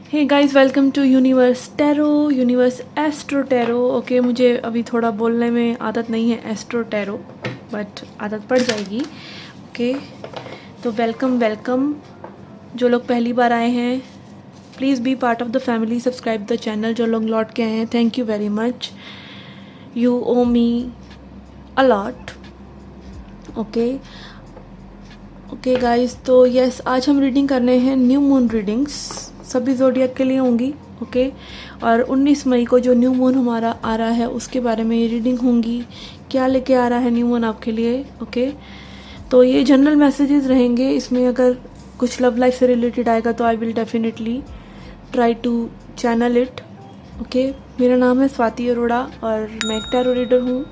Hey guys, welcome to universe tarot, universe astro tarot. Okay, मुझे अभी थोड़ा बोलने में आदत नहीं है एस्ट्रो टैरो, बट आदत पड़ जाएगी। ओके, तो वेलकम वेलकम। जो लोग पहली बार आए हैं, please be part of the family, subscribe the channel. जो लोग लौट के आए हैं, thank you very much, you owe me a lot. Okay guys, तो यस, आज हम रीडिंग करने हैं न्यू मून रीडिंग्स, सभी ज़ोडिएक के लिए होंगी। ओके, और 19 मई को जो न्यू मून हमारा आ रहा है उसके बारे में ये रीडिंग होंगी। क्या लेके आ रहा है न्यू मून आपके लिए। ओके, तो ये जनरल मैसेजेस रहेंगे। इसमें अगर कुछ लव लाइफ से रिलेटेड आएगा तो I will definitely try to channel it. Okay, मेरा नाम है स्वाति अरोड़ा और मैं एक टैरो रीडर हूँ,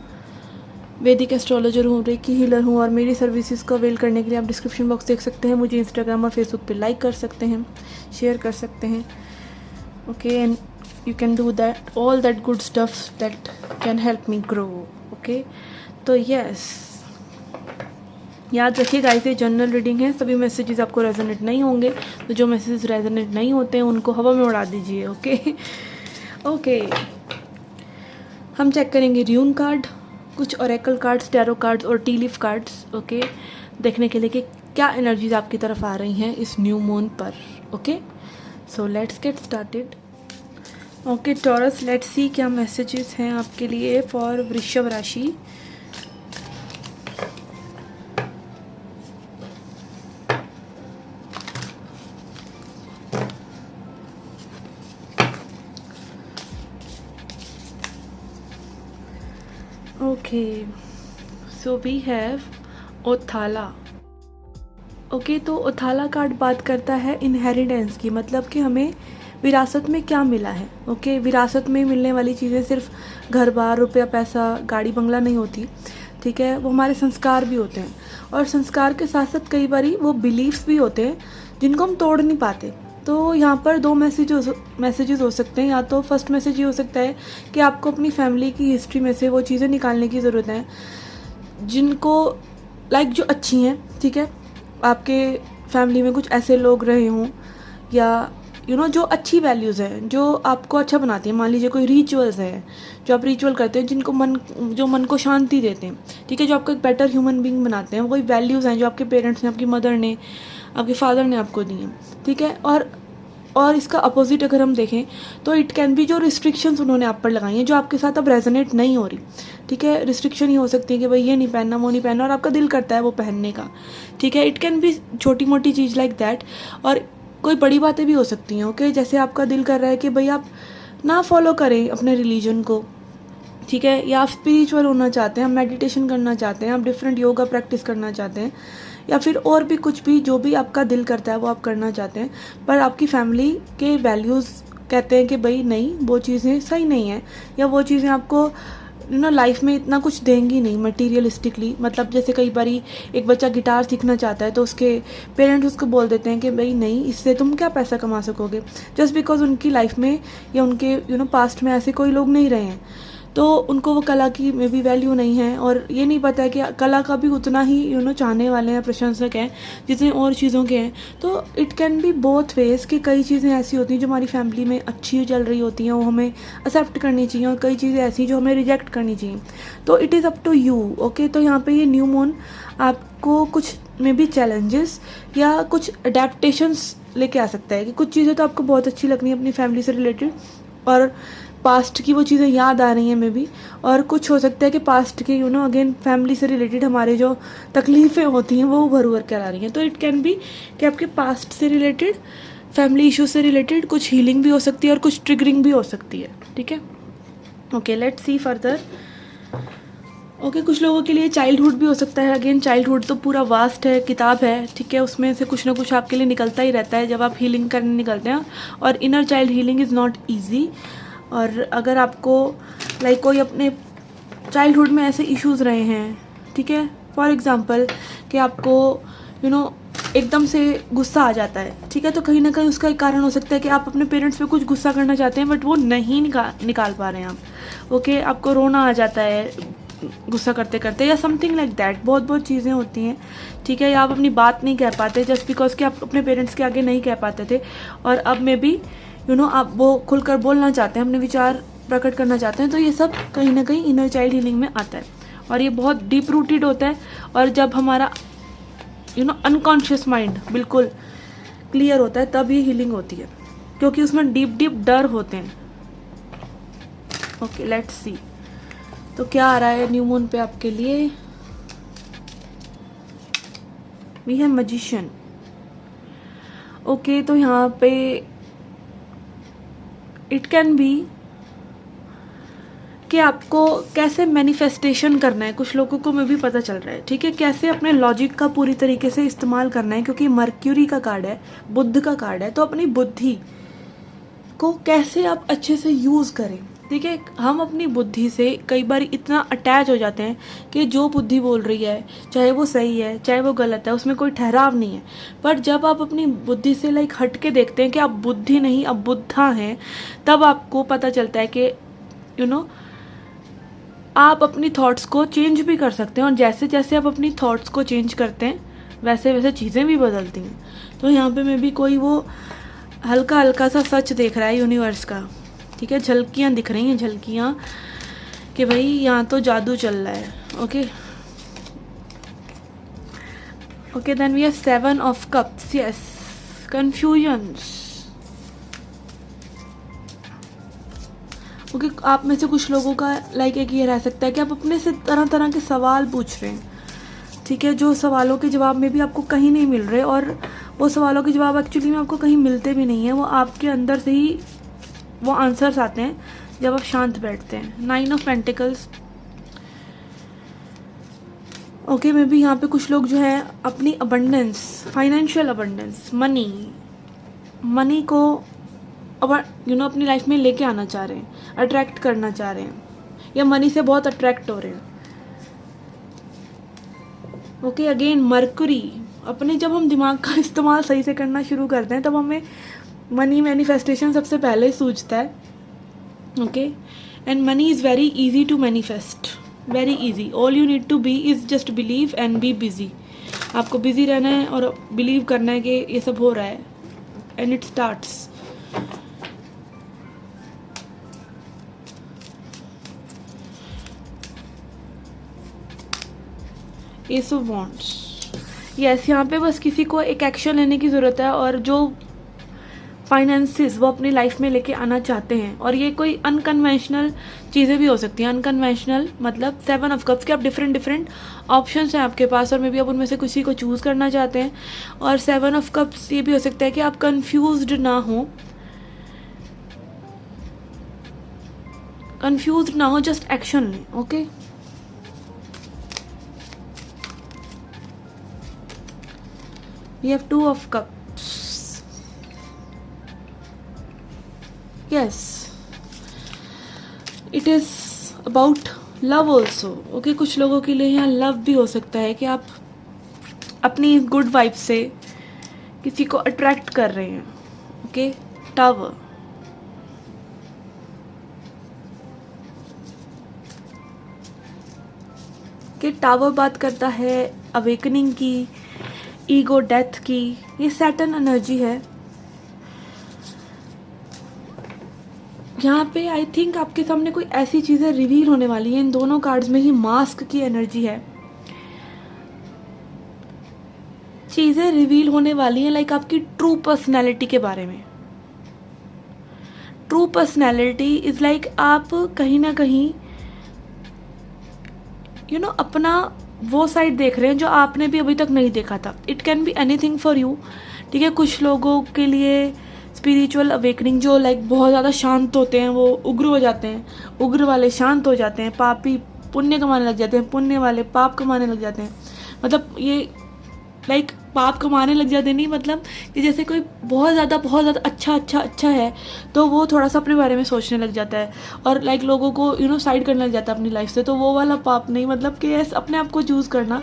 वैदिक एस्ट्रोलॉजर हूँ, रेकी हीलर हूँ, और मेरी सर्विसेज को अवेल करने के लिए आप डिस्क्रिप्शन बॉक्स देख सकते हैं। मुझे इंस्टाग्राम और फेसबुक पे लाइक कर सकते हैं, शेयर कर सकते हैं। Okay, and you can do that all that good stuff that can help me grow. Okay, तो यस, याद रखिएगा, ऐसे जनरल रीडिंग है, सभी मैसेजेस आपको रेजोनेट नहीं होंगे। तो जो मैसेजेस रेजोनेट नहीं होते हैं उनको हवा में उड़ा दीजिए। ओके, हम चेक करेंगे र्यून कार्ड, कुछ ओरेकल कार्ड्स, टैरो कार्ड्स और टी लीफ कार्ड्स। ओके, देखने के लिए कि क्या एनर्जीज आपकी तरफ आ रही हैं इस न्यू मून पर। Okay, so let's get started. Okay Taurus, let's see क्या मैसेजेस हैं आपके लिए फॉर वृषभ राशि। Okay, so we have Othala. Okay, तो ओथाला कार्ड बात करता है इनहेरिटेंस की, मतलब कि हमें विरासत में क्या मिला है। ओके, विरासत में मिलने वाली चीज़ें सिर्फ घर बार, रुपया पैसा, गाड़ी बंगला नहीं होती। ठीक है, वो हमारे संस्कार भी होते हैं, और संस्कार के साथ साथ कई बार वो बिलीफ्स भी होते हैं जिनको हम तोड़ नहीं पाते। तो यहाँ पर दो मैसेजेस हो सकते हैं। या तो फर्स्ट मैसेज ये हो सकता है कि आपको अपनी फैमिली की हिस्ट्री में से वो चीज़ें निकालने की ज़रूरत है जिनको लाइक जो अच्छी हैं। ठीक है, आपके फैमिली में कुछ ऐसे लोग रहे हों या जो अच्छी वैल्यूज़ हैं, जो आपको अच्छा बनाती हैं। मान लीजिए कोई रिचुअल्स है जो आप रिचुअल करते हैं जिनको मन को शांति देते हैं। ठीक है, जो आपको एक बेटर ह्यूमन बीइंग बनाते हैं। वही वैल्यूज़ हैं जो आपके पेरेंट्स ने, आपकी मदर ने, आपके फादर ने आपको दी हैं। ठीक है, और इसका अपोजिट अगर हम देखें तो इट कैन बी जो रिस्ट्रिक्शंस उन्होंने आप पर लगाई हैं जो आपके साथ अब रेजोनेट नहीं हो रही। ठीक है, रिस्ट्रिक्शन ही हो सकती है कि भाई ये नहीं पहनना, वो नहीं पहनना, और आपका दिल करता है वो पहनने का। ठीक है, इट कैन बी छोटी मोटी चीज़ लाइक दैट, और कोई बड़ी बातें भी हो सकती हैं। ओके, जैसे आपका दिल कर रहा है कि भाई आप ना फॉलो करें अपने रिलीजन को। ठीक है, या आप स्पिरिचुअल होना चाहते हैं, आप मेडिटेशन करना चाहते हैं, आप डिफरेंट योगा प्रैक्टिस करना चाहते हैं, या फिर और भी कुछ भी जो भी आपका दिल करता है वो आप करना चाहते हैं, पर आपकी फैमिली के वैल्यूज़ कहते हैं कि भाई नहीं, वो चीज़ें सही नहीं हैं, या वो चीज़ें आपको लाइफ में इतना कुछ देंगी नहीं मटीरियलिस्टिकली। मतलब जैसे कई बार एक बच्चा गिटार सीखना चाहता है तो उसके पेरेंट्स उसको बोल देते हैं कि भाई नहीं, इससे तुम क्या पैसा कमा सकोगे, जस्ट बिकॉज उनकी लाइफ में या उनके पास्ट में ऐसे कोई लोग नहीं रहे हैं, तो उनको वो कला की में भी वैल्यू नहीं है, और ये नहीं पता है कि कला का भी उतना ही चाहने वाले हैं, प्रशंसक हैं, जितने और चीज़ों के हैं। तो it can be both ways कि कई चीज़ें ऐसी होती हैं जो हमारी फैमिली में अच्छी चल रही होती हैं, वो हमें एक्सेप्ट करनी चाहिए, और कई चीज़ें ऐसी जो हमें रिजेक्ट करनी चाहिए। तो it is up to you. Okay, तो यहाँ पर ये न्यू मून आपको कुछ में भी चैलेंजेस या कुछ अडेप्टेशंस लेके आ सकता है कि कुछ चीज़ें तो आपको बहुत अच्छी लगनी है अपनी फैमिली से रिलेटेड, और पास्ट की वो चीज़ें याद आ रही हैं मे बी, और कुछ हो सकता है कि पास्ट के अगेन फैमिली से रिलेटेड हमारे जो तकलीफ़ें होती हैं वो उभर कर आ रही हैं। तो इट कैन बी कि आपके पास्ट से रिलेटेड, फैमिली इशू से रिलेटेड कुछ हीलिंग भी हो सकती है और कुछ ट्रिगरिंग भी हो सकती है। ठीक है, okay, let's C further. Okay, कुछ लोगों के लिए चाइल्डहुड भी हो सकता है। अगेन चाइल्डहुड तो पूरा वास्ट है, किताब है। ठीक है, उसमें से कुछ ना कुछ आपके लिए निकलता ही रहता है जब आप हीलिंग करने निकलते हैं, और inner child healing is not easy. और अगर आपको लाइक कोई अपने चाइल्डहुड में ऐसे इश्यूज़ रहे हैं, ठीक है, फॉर एग्ज़ाम्पल कि आपको एकदम से गुस्सा आ जाता है। ठीक है, तो कहीं ना कहीं उसका एक कारण हो सकता है कि आप अपने पेरेंट्स पे कुछ गुस्सा करना चाहते हैं बट वो नहीं निकाल पा रहे हैं आप। ओके, आपको रोना आ जाता है गुस्सा करते करते, या समथिंग लाइक दैट। बहुत चीज़ें होती हैं। ठीक है, या आप अपनी बात नहीं कह पाते जस्ट बिकॉज कि आप अपने पेरेंट्स के आगे नहीं कह पाते थे, और अब में भी आप वो खुलकर बोलना चाहते हैं, अपने विचार प्रकट करना चाहते हैं, तो ये सब कहीं ना कहीं इनर चाइल्ड हीलिंग में आता है और ये बहुत डीप रूटेड होता है। और जब हमारा अनकॉन्शियस माइंड बिल्कुल क्लियर होता है तब ये हीलिंग होती है, क्योंकि उसमें डीप डीप डर होते हैं। ओके, लेट्स सी तो क्या आ रहा है न्यू मून पे आपके लिए। वी है मैजिशियन। ओके, तो यहाँ पे इट कैन बी कि आपको कैसे मैनिफेस्टेशन करना है, कुछ लोगों को में भी पता चल रहा है, ठीक है, कैसे अपने लॉजिक का पूरी तरीके से इस्तेमाल करना है, क्योंकि मर्क्यूरी का कार्ड है, बुध का कार्ड है, तो अपनी बुद्धि को कैसे आप अच्छे से यूज़ करें। ठीक है, हम अपनी बुद्धि से कई बार इतना अटैच हो जाते हैं कि जो बुद्धि बोल रही है, चाहे वो सही है चाहे वो गलत है, उसमें कोई ठहराव नहीं है। पर जब आप अपनी बुद्धि से हट के देखते हैं कि आप बुद्धि नहीं अब बुद्धा हैं, तब आपको पता चलता है कि आप अपनी थॉट्स को चेंज भी कर सकते हैं, और जैसे जैसे आप अपनी थॉट्स को चेंज करते हैं वैसे वैसे चीज़ें भी बदलती हैं। तो यहाँ पे मैं भी कोई वो हल्का हल्का सा सच देख रहा है यूनिवर्स का, ठीक है, झलकियाँ दिख रही हैं, झलकियाँ कि भाई यहाँ तो जादू चल रहा है। Okay okay, then we are 7 of cups. Yes, confusions. Okay, आप में से कुछ लोगों का एक ये रह सकता है कि आप अपने से तरह तरह के सवाल पूछ रहे हैं, ठीक है, जो सवालों के जवाब में भी आपको कहीं नहीं मिल रहे, और वो सवालों के जवाब एक्चुअली में आपको कहीं मिलते भी नहीं है, वो आपके अंदर से ही वो आंसर्स आते हैं जब आप शांत बैठते हैं। 9 of pentacles. Okay, may be यहाँ पे कुछ लोग जो है अपनी अबंडेंस, फाइनेंशियल अबंडेंस, मनी को अब अपनी लाइफ में लेके आना चाह रहे हैं, अट्रैक्ट करना चाह रहे हैं, या मनी से बहुत अट्रैक्ट हो रहे हैं। Okay, again mercury. अपने जब हम दिमाग का इस्तेमाल सही से करना शुरू करते हैं तब हमें मनी मैनिफेस्टेशन सबसे पहले ही सूझता है। Okay, and money is very easy to manifest, very easy. All you need to be is just believe and be busy. आपको बिजी रहना है और बिलीव करना है कि ये सब हो रहा है, and it starts. S of wands. Yes, यहाँ पे बस किसी को एक एक्शन लेने की ज़रूरत है, और जो फाइनेंसिस वो अपनी लाइफ में लेके आना चाहते हैं, और ये कोई अनकन्वेंशनल चीज़ें भी हो सकती हैं। अनकन्वेंशनल मतलब 7 ऑफ कप्स के आप डिफरेंट ऑप्शंस हैं आपके पास, और मे बी आप उनमें से किसी को चूज़ करना चाहते हैं। और 7 ऑफ कप्स ये भी हो सकता है कि आप कंफ्यूज्ड ना हो, जस्ट एक्शन लें। Okay, we have 2 of cups. Yes, it is about love also. Okay, कुछ लोगों के लिए यहाँ लव भी हो सकता है कि आप अपनी गुड वाइब से किसी को अट्रैक्ट कर रहे हैं। Okay, tower. कि टावर बात करता है अवेकनिंग की, ईगो डेथ की। ये सैटर्न एनर्जी है। यहाँ पे आई थिंक आपके सामने कोई ऐसी चीज़ें रिवील होने वाली हैं। इन दोनों कार्ड्स में ही मास्क की एनर्जी है। चीज़ें रिवील होने वाली हैं आपकी ट्रू पर्सनैलिटी के बारे में। ट्रू पर्सनैलिटी इज़ आप कहीं ना कहीं अपना वो साइड देख रहे हैं जो आपने भी अभी तक नहीं देखा था। It can be anything for you, ठीक है। कुछ लोगों के लिए स्पिरिचुअल अवेकनिंग जो बहुत ज़्यादा शांत होते हैं वो उग्र हो जाते हैं, उग्र वाले शांत हो जाते हैं, पापी पुण्य कमाने लग जाते हैं, पुण्य वाले पाप कमाने लग जाते हैं। मतलब ये पाप कमाने लग जाते नहीं, मतलब कि जैसे कोई बहुत ज़्यादा अच्छा है तो वो थोड़ा सा अपने बारे में सोचने लग जाता है और लोगों को साइड करने लग जाता है अपनी लाइफ से। तो वो वाला पाप नहीं, मतलब कि अपने आप को चूज़ करना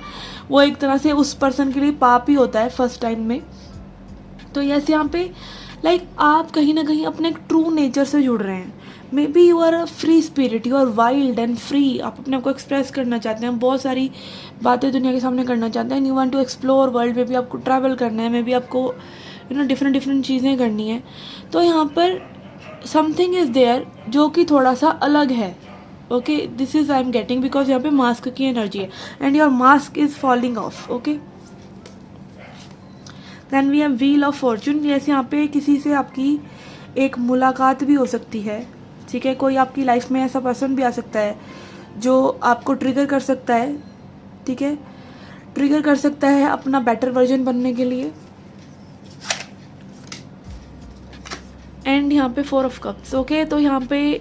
वो एक तरह से उस पर्सन के लिए पाप ही होता है फर्स्ट टाइम में। तो यस, यहाँ पे आप कहीं ना कहीं अपने एक ट्रू नेचर से जुड़ रहे हैं। Maybe you are a free spirit, you are wild and free. आप अपने आप को एक्सप्रेस करना चाहते हैं, बहुत सारी बातें दुनिया के सामने करना चाहते हैं। You want to explore world. में भी आपको ट्रैवल करना है, मे बी आपको डिफरेंट चीज़ें करनी है। तो यहाँ पर समथिंग इज़ देयर जो कि थोड़ा सा अलग है. Okay, this is I am getting, because यहाँ पे मास्क की एनर्जी है and your mask is falling off. Okay, then we have wheel of fortune. Yes, यहाँ पे किसी से आपकी एक मुलाकात भी हो सकती है. ठीक है, कोई आपकी लाइफ में ऐसा पर्सन भी आ सकता है जो आपको ट्रिगर कर सकता है. ठीक है, ट्रिगर कर सकता है अपना बेटर वर्जन बनने के लिए. एंड यहाँ पे 4 ऑफ कप्स. ओके, तो यहाँ पे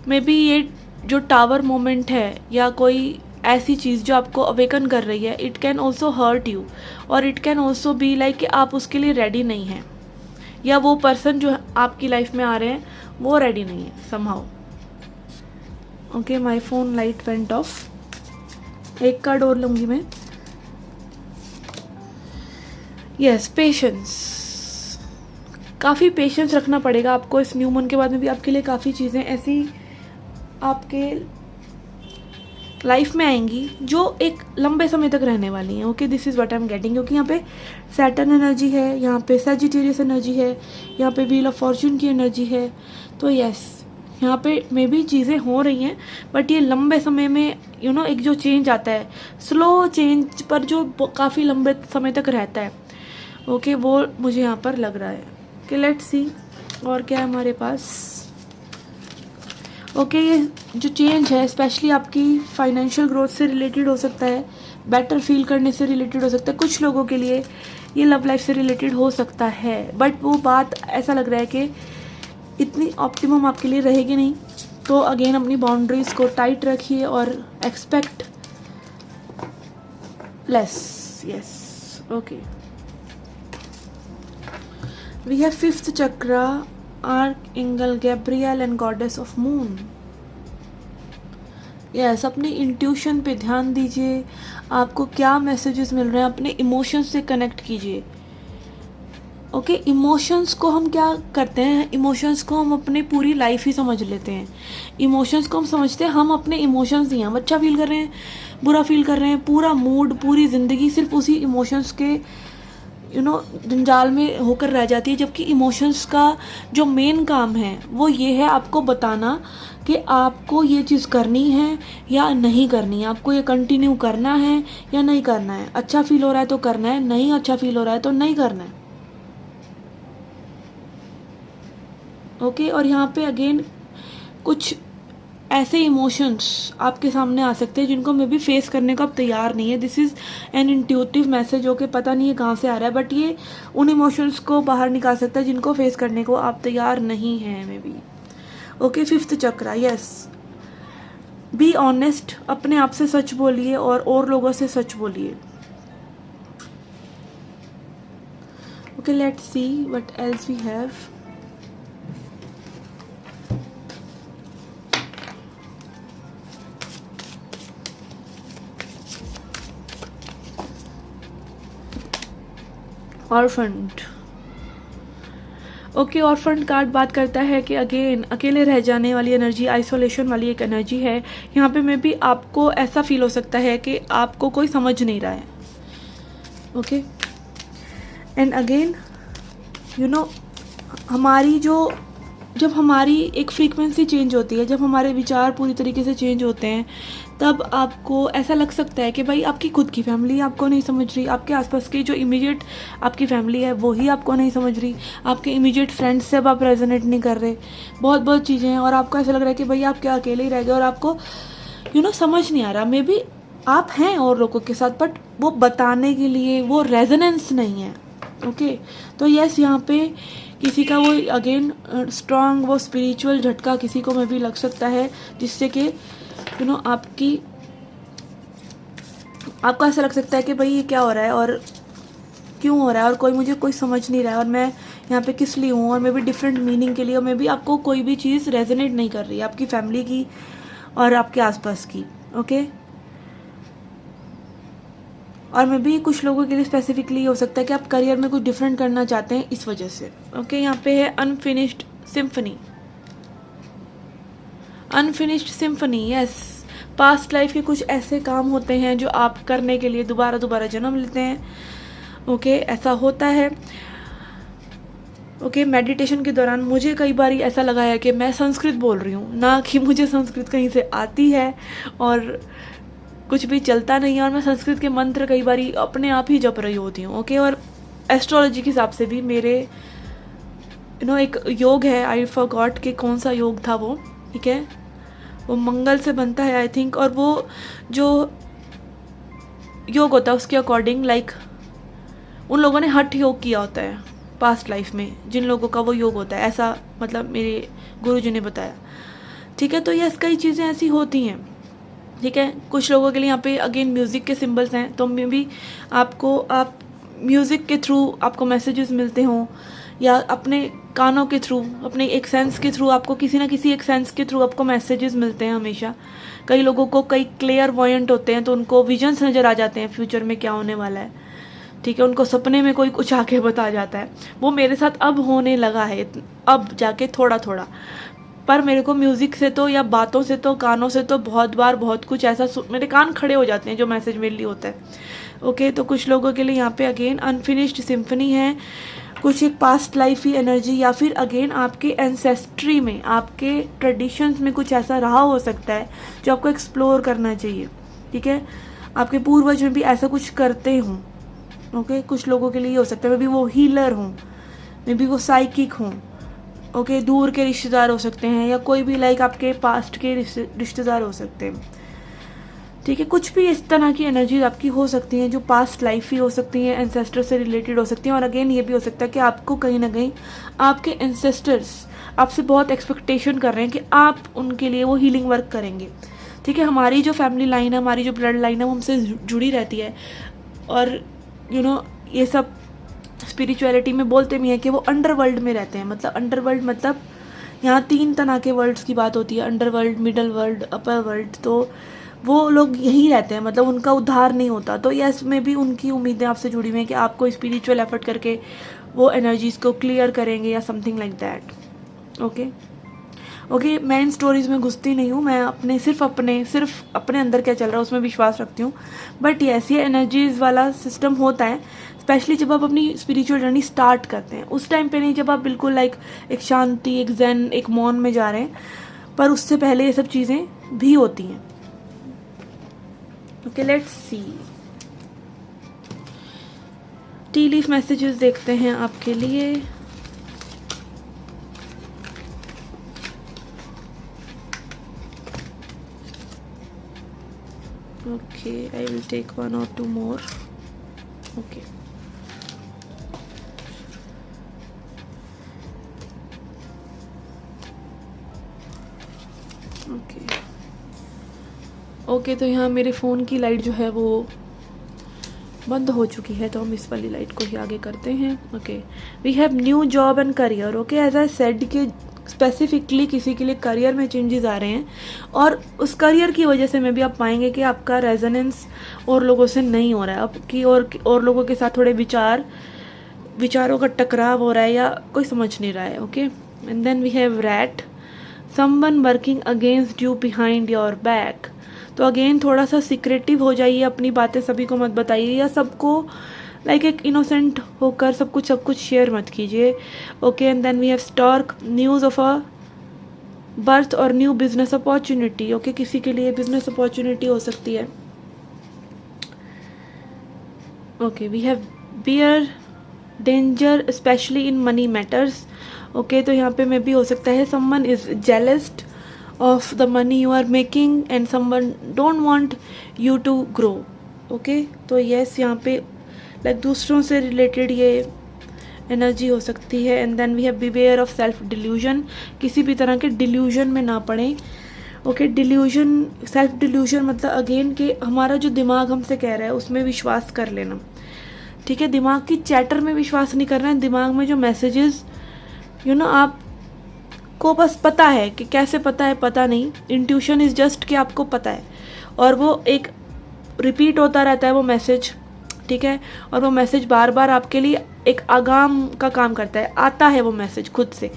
मे बी ये जो टावर मोमेंट है या कोई ऐसी चीज़ जो आपको अवेकन कर रही है, it can also hurt you, और it can also be like कि आप उसके लिए रेडी नहीं हैं, या वो पर्सन जो आपकी लाइफ में आ रहे हैं वो रेडी नहीं है somehow. Okay, my phone light went of. एक कार्ड और लूँगी मैं. Yes, patience. काफ़ी पेशेंस रखना पड़ेगा आपको इस न्यू मून के बाद में भी. आपके लिए काफ़ी चीज़ें ऐसी आपके लाइफ में आएंगी जो एक लंबे समय तक रहने वाली हैं. Okay, this is what I am getting, क्योंकि यहाँ पे सैटर्न एनर्जी है, यहाँ पे सैजिटेरियस एनर्जी है, यहाँ पे व्हील ऑफ फॉर्चून की एनर्जी है. तो यस, यहाँ पे मे भी चीज़ें हो रही हैं, बट ये लंबे समय में एक जो चेंज आता है, स्लो चेंज पर जो काफ़ी लंबे समय तक रहता है. ओके, वो मुझे यहाँ पर लग रहा है. कि लेट्स सी और क्या है हमारे पास. ओके, ये जो चेंज है स्पेशली आपकी फाइनेंशियल ग्रोथ से रिलेटेड हो सकता है, बेटर फील करने से रिलेटेड हो सकता है. कुछ लोगों के लिए ये लव लाइफ से रिलेटेड हो सकता है, बट वो बात ऐसा लग रहा है कि इतनी ऑप्टिमम आपके लिए रहेगी नहीं. तो अगेन अपनी बाउंड्रीज को टाइट रखिए और expect less. Yes, okay. We have 5th chakra, Archangel Gabriel and Goddess of Moon. Yes, अपने इंट्यूशन पे ध्यान दीजिए. आपको क्या मैसेजेस मिल रहे हैं, अपने इमोशंस से कनेक्ट कीजिए. ओके, इमोशंस को हम क्या करते हैं, इमोशंस को हम अपनी पूरी लाइफ ही समझ लेते हैं. इमोशंस को हम समझते हैं हम अपने इमोशंस ही हैं. हम अच्छा फील कर रहे हैं, बुरा फील कर रहे हैं, पूरा मूड, पूरी ज़िंदगी सिर्फ उसी इमोशंस के जंजाल में होकर रह जाती है. जबकि इमोशंस का जो मेन काम है वो ये है आपको बताना कि आपको ये चीज़ करनी है या नहीं करनी है, आपको ये कंटिन्यू करना है या नहीं करना है. अच्छा फील हो रहा है तो करना है, नहीं अच्छा फील हो रहा है तो नहीं करना है. ओके, और यहाँ पे अगेन कुछ ऐसे इमोशंस आपके सामने आ सकते हैं जिनको मे भी फेस करने को आप तैयार नहीं है. This is an intuitive message, जो कि पता नहीं है कहाँ से आ रहा है, बट ये उन इमोशंस को बाहर निकाल सकता है जिनको फेस करने को आप तैयार नहीं हैं may be. Okay, 5th chakra. Yes, be honest. अपने आप से सच बोलिए और लोगों से सच बोलिए. Okay, let's see what else we have. Orphaned. Okay, orphaned card बात करता है कि अगेन अकेले रह जाने वाली एनर्जी, आइसोलेशन वाली एक एनर्जी है. यहाँ पे मे बी आपको ऐसा फील हो सकता है कि आपको कोई समझ नहीं रहा है. ओके, एंड अगेन हमारी जब हमारी एक फ्रीक्वेंसी चेंज होती है, जब हमारे विचार पूरी तरीके से चेंज होते हैं, तब आपको ऐसा लग सकता है कि भाई आपकी खुद की फैमिली आपको नहीं समझ रही, आपके आसपास की जो इमीडिएट आपकी फैमिली है वही आपको नहीं समझ रही, आपके इमीडिएट फ्रेंड्स से अब आप रेजोनेट नहीं कर रहे, बहुत चीज़ें हैं, और आपको ऐसा लग रहा है कि भाई आप क्या अकेले ही रह गए और आपको समझ नहीं आ रहा. मे बी आप हैं और लोगों के साथ, बट वो बताने के लिए वो रेजोनेंस नहीं है. ओके, तो यस, यहाँ पे किसी का वो अगेन स्ट्रॉन्ग वो स्पिरिचुअल झटका किसी को में भी लग सकता है, जिससे कि आपको ऐसा लग सकता है कि भाई ये क्या हो रहा है और क्यों हो रहा है, और कोई समझ नहीं रहा है, और मैं यहाँ पे किस लिए हूँ, और मे बी डिफरेंट मीनिंग के लिए, और मे बी आपको कोई भी चीज़ रेजोनेट नहीं कर रही है आपकी फैमिली की और आपके आसपास की. ओके, और मे बी कुछ लोगों के लिए स्पेसिफिकली हो सकता है कि आप करियर में कुछ डिफरेंट करना चाहते हैं इस वजह से. ओके, यहाँ पे है unfinished symphony. Unfinished symphony, yes, past life के कुछ ऐसे काम होते हैं जो आप करने के लिए दोबारा जन्म लेते हैं. ओके, ऐसा होता है. ओके, मेडिटेशन के दौरान मुझे कई बार ऐसा लगा है कि मैं संस्कृत बोल रही हूँ, ना कि मुझे संस्कृत कहीं से आती है और कुछ भी चलता नहीं है, और मैं संस्कृत के मंत्र कई बार अपने आप ही जप रही होती हूँ। ओके, और एस्ट्रोलॉजी के हिसाब से भी मेरे एक योग है, आई फॉरगॉट कि कौन सा योग था वो, ठीक है, वो मंगल से बनता है आई थिंक, और वो जो योग होता है उसके अकॉर्डिंग लाइक उन लोगों ने हठ योग किया होता है पास्ट लाइफ में, जिन लोगों का वो योग होता है, ऐसा मतलब मेरे गुरुजी ने बताया। ठीक है, तो ये कई चीज़ें ऐसी होती हैं। ठीक है, कुछ लोगों के लिए यहाँ पे अगेन म्यूज़िक के सिंबल्स हैं, तो मे भी आप म्यूज़िक के थ्रू आपको मैसेजेस मिलते हों, या अपने कानों के थ्रू, अपने एक सेंस के थ्रू आपको किसी ना किसी एक सेंस के थ्रू आपको मैसेजेस मिलते हैं हमेशा। कई लोगों को कई क्लियर वॉयंट होते हैं, तो उनको विजन्स नज़र आ जाते हैं फ्यूचर में क्या होने वाला है। ठीक है, उनको सपने में कोई कुछ आके बता जाता है। वो मेरे साथ अब होने लगा है, अब जाके थोड़ा थोड़ा, पर मेरे को म्यूज़िक से तो या बातों से तो कानों से तो बहुत बार बहुत कुछ ऐसा मेरे कान खड़े हो जाते हैं जो मैसेज मेरे लिए होता है। ओके, तो कुछ लोगों के लिए यहाँ पे अगेन अनफिनिश्ड सिम्फनी है, कुछ एक पास्ट लाइफ ही एनर्जी, या फिर अगेन आपके एंसेस्ट्री में, आपके ट्रेडिशंस में कुछ ऐसा रहा हो सकता है जो आपको एक्सप्लोर करना चाहिए। ठीक है, आपके पूर्वज में भी ऐसा कुछ करते हों। ओके, कुछ लोगों के लिए हो सकता है मे बी वो हीलर हों, मे बी वो साइकिक हों। ओके, दूर के रिश्तेदार हो सकते हैं, या कोई भी लाइक आपके पास्ट के रिश्तेदार हो सकते हैं। ठीक है, कुछ भी इस तरह की एनर्जीज आपकी हो सकती हैं जो पास्ट लाइफ ही हो सकती हैं, एंसेस्टर से रिलेटेड हो सकती हैं। और अगेन ये भी हो सकता है कि आपको कहीं ना कहीं आपके एंसेस्टर्स आपसे बहुत एक्सपेक्टेशन कर रहे हैं कि आप उनके लिए वो हीलिंग वर्क करेंगे। ठीक है, हमारी जो फैमिली लाइन है, हमारी जो ब्लड लाइन है, वो हमसे जुड़ी रहती है, और ये सब स्पिरिचुअलिटी में बोलते भी हैं कि वो अंडरवर्ल्ड में रहते हैं। मतलब अंडरवर्ल्ड मतलब यहाँ 3 तरह के वर्ल्ड्स की बात होती है, अंडरवर्ल्ड, मिडल वर्ल्ड, अपर वर्ल्ड। तो वो लोग यहीं रहते हैं, मतलब उनका उद्धार नहीं होता। तो यस, में भी उनकी उम्मीदें आपसे जुड़ी हुई हैं कि आपको स्पिरिचुअल एफर्ट करके वो एनर्जीज को क्लियर करेंगे या समथिंग लाइक दैट। ओके, मैं इन स्टोरीज में घुसती नहीं हूँ, मैं सिर्फ अपने अंदर क्या चल रहा है उसमें विश्वास रखती हूँ। बट यस, ये एनर्जीज वाला सिस्टम होता है, स्पेशली जब आप अपनी स्पिरिचुअल जर्नी स्टार्ट करते हैं। उस टाइम पे नहीं जब आप बिल्कुल लाइक एक शांति, एक ज़ेन, एक मौन में जा रहे हैं, पर उससे पहले ये सब चीज़ें भी होती हैं। Okay, let's C, T leaf messages देखते हैं आपके लिए। Okay, I will take 1 or 2 more. Okay. Okay, तो यहाँ मेरे फ़ोन की लाइट जो है वो बंद हो चुकी है, तो हम इस वाली लाइट को ही आगे करते हैं। Okay, we have new job and career. Okay, as I said कि स्पेसिफिकली किसी के लिए करियर में चेंजेस आ रहे हैं, और उस करियर की वजह से में भी आप पाएंगे कि आपका रेजोनेंस और लोगों से नहीं हो रहा है, आपकी और लोगों के साथ थोड़े विचारों का टकराव हो रहा है, या कोई समझ नहीं रहा है। Okay, and then we have rat, someone working against you behind your back. तो अगेन थोड़ा सा सिक्रेटिव हो जाइए, अपनी बातें सभी को मत बताइए, या सबको लाइक एक इनोसेंट होकर सब कुछ शेयर मत कीजिए। Okay, and then we have stork, news of a birth और न्यू बिजनेस अपॉर्चुनिटी। ओके, किसी के लिए बिजनेस अपॉर्चुनिटी हो सकती है। Okay, we have bear, danger specially in money matters. Okay, तो यहाँ पे में भी हो सकता है someone is jealoused of the money you are making and someone don't want you to grow. Okay, तो yes, यहाँ पे लाइक दूसरों से रिलेटेड ये एनर्जी हो सकती है। And then we have beware of self delusion, किसी भी तरह के डिल्यूजन में ना पड़े। ओके, डिल्यूजन, सेल्फ डिल्यूजन मतलब अगेन कि हमारा जो दिमाग हमसे कह रहा है उसमें विश्वास कर लेना। ठीक है, दिमाग की चैटर में विश्वास नहीं करना है, दिमाग में जो मैसेजेस आप को बस पता है कि कैसे पता है, पता नहीं, इंट्यूशन इज जस्ट कि आपको पता है, और वो एक रिपीट होता रहता है वो मैसेज। ठीक है, और वो मैसेज बार बार आपके लिए एक आगाम का काम करता है, आता है वो मैसेज खुद से।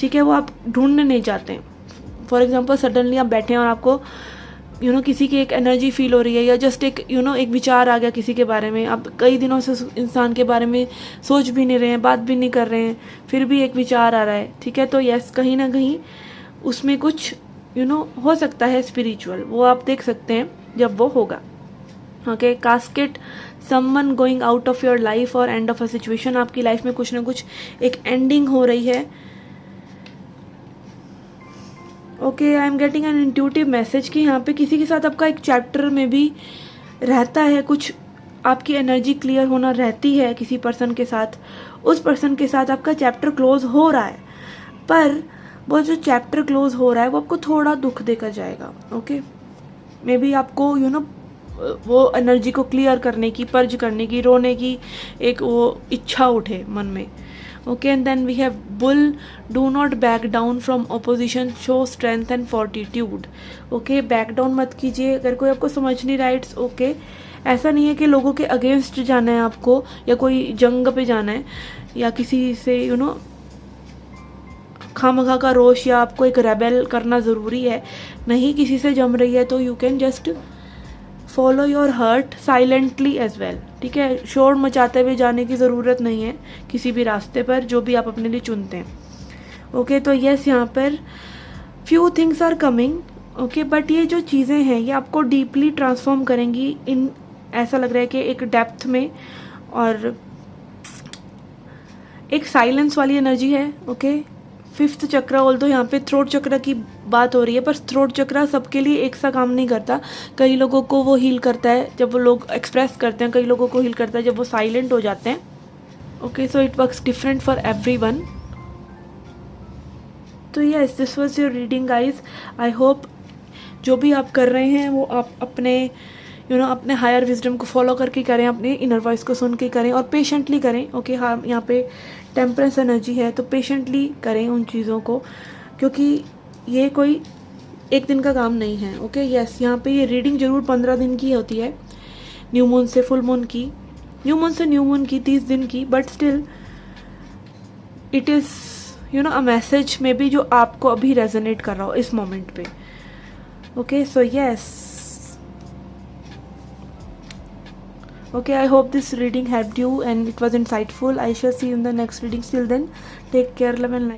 ठीक है, वो आप ढूंढने नहीं जाते हैं। फॉर एग्जांपल सडनली आप बैठे हैं और आपको किसी की एक एनर्जी फील हो रही है, या जस्ट एक एक विचार आ गया किसी के बारे में, आप कई दिनों से इंसान के बारे में सोच भी नहीं रहे हैं, बात भी नहीं कर रहे हैं, फिर भी एक विचार आ रहा है, ठीक है, तो यस, कहीं ना कहीं उसमें कुछ हो सकता है स्पिरिचुअल, वो आप देख सकते हैं जब वो होगा। Okay, casket, someone going out of your life और एंड ऑफ अ सिचुएशन, आपकी लाइफ में कुछ ना कुछ एक एंडिंग हो रही है। Okay, I am getting an intuitive message कि यहाँ पे किसी के साथ आपका एक चैप्टर में भी रहता है, कुछ आपकी एनर्जी क्लियर होना रहती है किसी पर्सन के साथ, उस पर्सन के साथ आपका चैप्टर क्लोज हो रहा है, पर वो जो चैप्टर क्लोज हो रहा है वो आपको थोड़ा दुख देकर जाएगा। ओके, मे बी आपको वो एनर्जी को क्लियर करने की, पर्ज करने की, रोने की एक वो इच्छा उठे मन में। Okay, and then we have bull, do not back down from opposition, show strength and fortitude. Okay, back down मत कीजिए, अगर कोई आपको समझ नहीं रहा है, इट्स ओके। ऐसा नहीं है कि लोगों के अगेंस्ट जाना है आपको, या कोई जंग पे जाना है, या किसी से खामखा का रोष, या आपको एक रेबेल करना ज़रूरी है, नहीं, किसी से जम रही है तो you can just follow your heart silently as well, ठीक है, शोर मचाते हुए जाने की ज़रूरत नहीं है किसी भी रास्ते पर जो भी आप अपने लिए चुनते हैं। ओके, तो यस, यहाँ पर few things are coming. Okay, but ये जो चीज़ें हैं ये आपको डीपली ट्रांसफॉर्म करेंगी इन, ऐसा लग रहा है कि एक डेप्थ में, और एक साइलेंस वाली एनर्जी है। ओके, फिफ्थ चक्र, ऑल्दो यहाँ पे थ्रोट चक्र की बात हो रही है, पर थ्रोट चक्र सबके लिए एक सा काम नहीं करता। कई लोगों को वो हील करता है जब वो लोग एक्सप्रेस करते हैं, कई लोगों को हील करता है जब वो साइलेंट हो जाते हैं। Okay, so it works different for everyone. तो yes, this was your reading guys. I hope जो भी आप कर रहे हैं वो आप अपने अपने हायर विजडम को फॉलो करके करें, अपनी इनर वॉइस को सुन के करें, और पेशेंटली करें। ओके, हाँ, यहाँ पे टेम्परेंस एनर्जी है तो पेशेंटली करें उन चीज़ों को, क्योंकि ये कोई एक दिन का काम नहीं है। ओके, यस, यहाँ पे ये रीडिंग जरूर 15 दिन की होती है, न्यू मून से फुल मून की, न्यू मून से न्यू मून की 30 दिन की, but still it is a message में भी जो आपको अभी रेजोनेट कर रहा हो इस मोमेंट पे। Okay, so yes, okay, I hope this reading helped you and it was insightful. I shall see you in the next reading. Till then, take care, love and light.